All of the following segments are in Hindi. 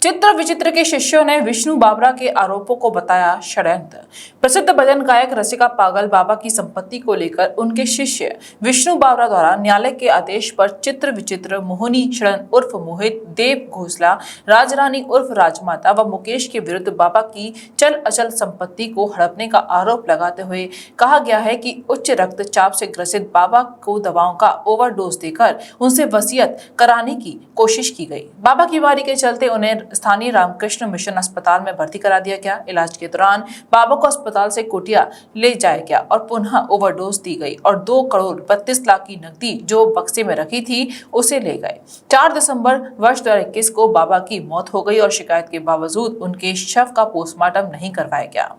चित्र विचित्र के शिष्यों ने विष्णु बावरा के आरोपों को बताया षड्यंत्र। प्रसिद्ध भजन गायक रसिका पागल बाबा की संपत्ति को लेकर उनके शिष्य विष्णु बावरा द्वारा न्यायालय के आदेश पर चित्र विचित्र, मोहिनी शरण उर्फ मोहित, देव घोसला, राजरानी उर्फ राजमाता व मुकेश के विरुद्ध बाबा की चल अचल संपत्ति को हड़पने का आरोप लगाते हुए कहा गया है कि उच्च रक्तचाप से ग्रसित बाबा को दवाओं का ओवरडोज देकर उनसे वसीयत कराने की कोशिश की गई। बाबा की बीमारी के चलते उन्हें स्थानीय रामकृष्ण मिशन अस्पताल में भर्ती करा दिया गया। इलाज के दौरान बाबा को अस्पताल से कुटिया ले जाया गया और पुनः ओवरडोज दी गई और 2 करोड़ 32 लाख की नकदी जो बक्से में रखी थी उसे ले गए। 4 दिसंबर वर्ष 2021 को बाबा की मौत हो गई और शिकायत के बावजूद उनके शव का पोस्टमार्टम नहीं करवाया गया।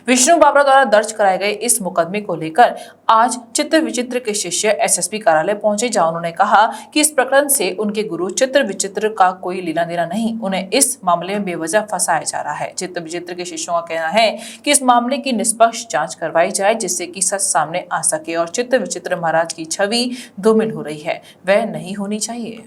विष्णु बावरा द्वारा दर्ज कराए गए इस मुकदमे को लेकर आज चित्र विचित्र के शिष्य एसएसपी कार्यालय पहुंचे, जहां उन्होंने कहा कि इस प्रकरण से उनके गुरु चित्र विचित्र का कोई लेना देना नहीं, उन्हें इस मामले में बेवजह फंसाया जा रहा है। चित्र विचित्र के शिष्यों का कहना है कि इस मामले की निष्पक्ष जांच करवाई जाए जिससे कि सच सामने आ सके और चित्र विचित्र महाराज की छवि धूमिल हो रही है, वह नहीं होनी चाहिए।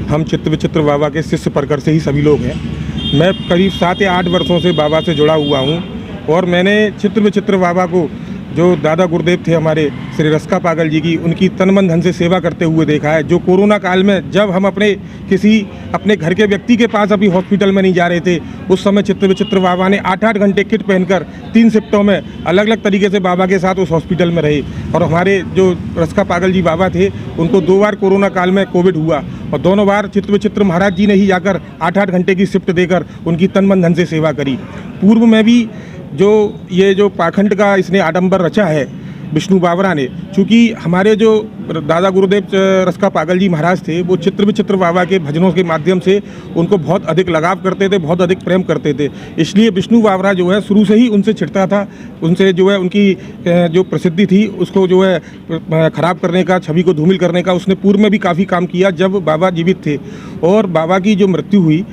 हम चित्र विचित्र बाबा के शिष्य परकर से ही सभी लोग हैं। मैं करीब 7 या 8 वर्षों से बाबा से जुड़ा हुआ हूँ और मैंने चित्र विचित्र बाबा को, जो दादा गुरुदेव थे हमारे श्री रसिका पागल जी की, उनकी तन मन धन से सेवा करते हुए देखा है। जो कोरोना काल में जब हम अपने घर के व्यक्ति के पास अभी हॉस्पिटल में नहीं जा रहे थे, उस समय चित्र विचित्र बाबा ने 8-8 घंटे किट पहनकर 3 शिफ्टों में अलग अलग तरीके से बाबा के साथ उस हॉस्पिटल में रहे। और हमारे जो रसिका पागल जी बाबा थे, उनको 2 बार कोरोना काल में कोविड हुआ और दोनों बार चित्र विचित्र महाराज जी ने ही जाकर 8-8 घंटे की शिफ्ट देकर उनकी तन मन धन से सेवा करी। पूर्व में भी जो पाखंड का इसने आडंबर रचा है विष्णु बावरा ने, चूँकि हमारे जो दादा गुरुदेव रसिका पागल जी महाराज थे, वो चित्र विचित्र बाबा के भजनों के माध्यम से उनको बहुत अधिक लगाव करते थे, बहुत अधिक प्रेम करते थे। इसलिए विष्णु बावरा जो है शुरू से ही उनसे छिड़ता था, उनसे जो है उनकी जो प्रसिद्धि थी उसको जो है खराब करने का, छवि को धूमिल करने का उसने पूर्व में भी काफ़ी काम किया जब बाबा जीवित थे। और बाबा की जो मृत्यु हुई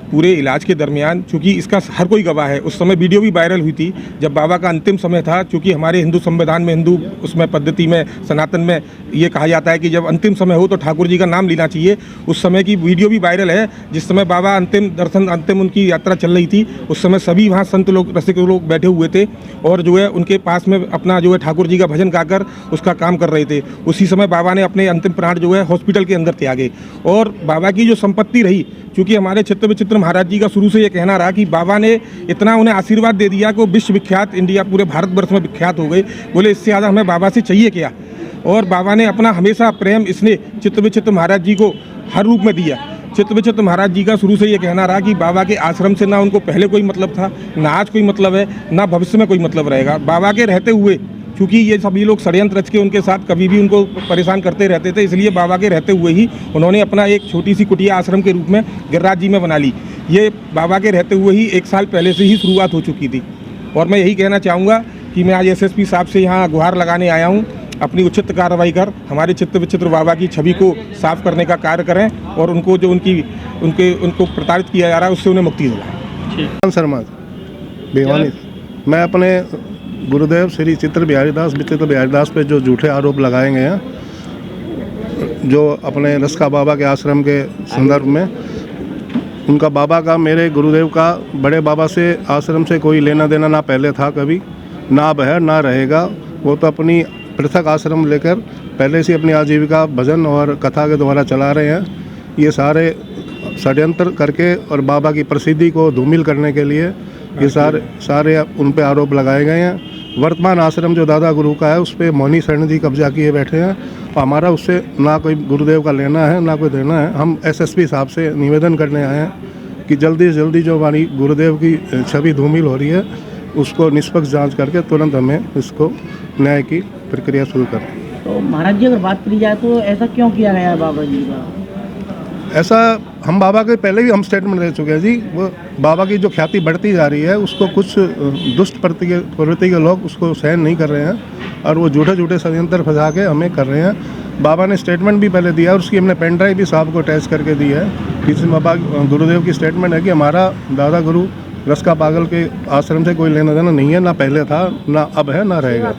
पूरे इलाज के दरमियान, चूँकि इसका हर कोई गवाह है, उस समय वीडियो भी वायरल हुई थी जब बाबा का अंतिम समय था। चूँकि हमारे हिंदू संविधान में, हिंदू उसमें पद्धति में, सनातन में ये कहा जाता है कि जब अंतिम समय हो तो ठाकुर जी का नाम लेना चाहिए। उस समय की वीडियो भी वायरल है जिस समय बाबा अंतिम उनकी यात्रा चल रही थी। उस समय सभी वहाँ संत लोग, रसिक लोग बैठे हुए थे और जो है उनके पास में अपना जो है ठाकुर जी का भजन गाकर उसका काम कर रहे थे। उसी समय बाबा ने अपने अंतिम प्राण जो है हॉस्पिटल के अंदर त्यागे। और बाबा की जो संपत्ति रही, चूँकि हमारे चित्र विचित्र महाराज जी का शुरू से ये कहना रहा कि बाबा ने इतना उन्हें आशीर्वाद दे दिया कि वो विश्व विख्यात, इंडिया पूरे भारतवर्ष में विख्यात हो गए। बोले इससे ज़्यादा हमें बाबा से चाहिए क्या। और बाबा ने अपना हमेशा प्रेम इसने चित्र विचित्र महाराज जी को हर रूप में दिया। चित्र विचित्र महाराज जी का शुरू से ये कहना रहा कि बाबा के आश्रम से ना उनको पहले कोई मतलब था, ना आज कोई मतलब है, ना भविष्य में कोई मतलब रहेगा। बाबा के रहते हुए, क्योंकि ये सभी लोग षड्यंत्र रच के उनके साथ कभी भी उनको परेशान करते रहते थे, इसलिए बाबा के रहते हुए ही उन्होंने अपना एक छोटी सी कुटिया आश्रम के रूप में गिरिराज जी में बना ली। ये बाबा के रहते हुए ही 1 साल पहले से ही शुरुआत हो चुकी थी। और मैं यही कहना चाहूँगा कि मैं आज एसएसपी साहब से यहाँ गुहार लगाने आया हूँ, अपनी उचित कार्रवाई कर हमारे चित्र विचित्र बाबा की छवि को साफ करने का कार्य करें और उनको जो उनको प्रताड़ित किया जा रहा है उससे उन्हें मुक्ति दिलाएं। शर्मा भिवानी। मैं अपने गुरुदेव श्री चित्र बिहारी दास पे जो झूठे आरोप लगाए गए हैं, जो अपने रसिका बाबा के आश्रम के संदर्भ में, उनका बाबा का, मेरे गुरुदेव का बड़े बाबा से आश्रम से कोई लेना देना ना पहले था कभी, ना अब है, ना रहेगा। वो तो अपनी पृथक आश्रम लेकर पहले से अपनी आजीविका भजन और कथा के द्वारा चला रहे हैं। ये सारे षड्यंत्र करके और बाबा की प्रसिद्धि को धूमिल करने के लिए ये सारे उन पे आरोप लगाए गए हैं। वर्तमान आश्रम जो दादा गुरु का है उस पर मोहिनी शरण जी कब्जा किए बैठे हैं। तो हमारा उससे ना कोई गुरुदेव का लेना है, ना कोई देना है। हम एसएसपी साहब से निवेदन करने आए हैं कि जल्दी से जल्दी जो हमारी गुरुदेव की छवि धूमिल हो रही है उसको निष्पक्ष जांच करके तुरंत हमें इसको न्याय की प्रक्रिया शुरू करें। तो महाराज जी, अगर बात करी जाए तो ऐसा क्यों किया गया है बाबा जी का? ऐसा हम बाबा के पहले भी हम स्टेटमेंट दे चुके हैं जी। वो बाबा की जो ख्याति बढ़ती जा रही है उसको कुछ दुष्ट प्रवृत्ति के लोग उसको सहन नहीं कर रहे हैं और वो झूठे षड्यंत्र फंसा के हमें कर रहे हैं। बाबा ने स्टेटमेंट भी पहले दिया और उसकी हमने पेन ड्राइव भी साहब को अटैच करके दी है। जिसमें बाबा गुरुदेव की स्टेटमेंट है कि हमारा दादा गुरु रसिका पागल के आश्रम से कोई लेना देना नहीं है, ना पहले था, ना अब है, ना रहेगा।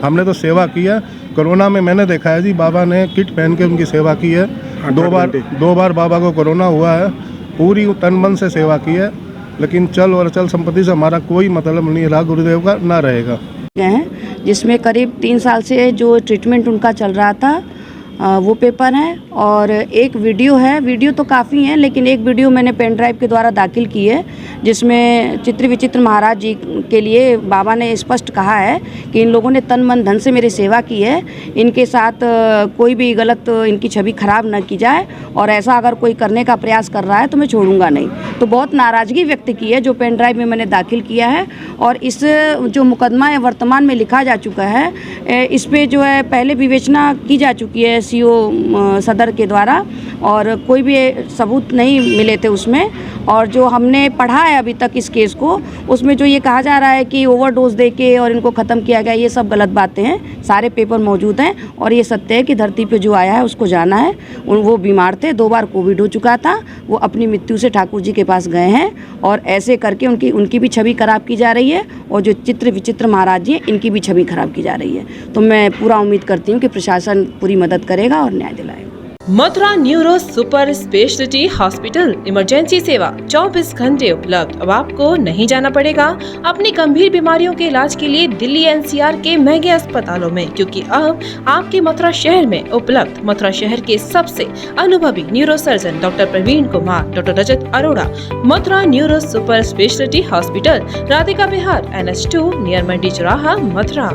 हमने तो सेवा की है। कोरोना में मैंने देखा है जी, बाबा ने किट पहन के उनकी सेवा की है। 2 बार बाबा को कोरोना हुआ है। पूरी तन मन से सेवा की है, लेकिन चल और अचल संपत्ति से हमारा कोई मतलब नहीं रहा, गुरुदेव का ना रहेगा। हैं जिसमें करीब 3 साल से जो ट्रीटमेंट उनका चल रहा था वो पेपर है, और एक वीडियो है। वीडियो तो काफ़ी हैं, लेकिन एक वीडियो मैंने पेन ड्राइव के द्वारा दाखिल की है, जिसमें चित्र विचित्र महाराज जी के लिए बाबा ने स्पष्ट कहा है कि इन लोगों ने तन मन धन से मेरी सेवा की है, इनके साथ कोई भी गलत इनकी छवि खराब न की जाए, और ऐसा अगर कोई करने का प्रयास कर रहा है तो मैं छोड़ूंगा नहीं। तो बहुत नाराज़गी व्यक्त की है जो पेन ड्राइव में मैंने दाखिल किया है, और इस जो मुकदमा है वर्तमान में लिखा जा चुका है, इस पर जो है पहले विवेचना की जा चुकी है सीओ सदर के द्वारा, और कोई भी सबूत नहीं मिले थे उसमें। और जो हमने पढ़ा है अभी तक इस केस को, उसमें जो ये कहा जा रहा है कि ओवरडोज देके और इनको ख़त्म किया गया, ये सब गलत बातें हैं। सारे पेपर मौजूद हैं, और ये सत्य है कि धरती पे जो आया है उसको जाना है। वो बीमार थे, 2 बार कोविड हो चुका था, वो अपनी मृत्यु से ठाकुर जी के पास गए हैं, और ऐसे करके उनकी भी छवि खराब की जा रही है, और जो चित्र विचित्र महाराज जी हैं इनकी भी छवि खराब की जा रही है। तो मैं पूरा उम्मीद करती हूँ कि प्रशासन पूरी मदद करेगा और न्याय दिलाएगा। Mathura neuro super speciality hospital emergency सेवा 24 घंटे उपलब्ध। अब आपको नहीं जाना पड़ेगा अपनी गंभीर बीमारियों के इलाज के लिए दिल्ली एनसीआर के महंगे अस्पतालों में, क्योंकि अब आपके मथुरा शहर में उपलब्ध मथुरा शहर के सबसे अनुभवी neuro surgeon doctor Praveen Kumar, doctor Rajat Arora. Mathura neuro super speciality hospital, Radhika Vihar, NH2 near Mandi Chauraha, Mathura.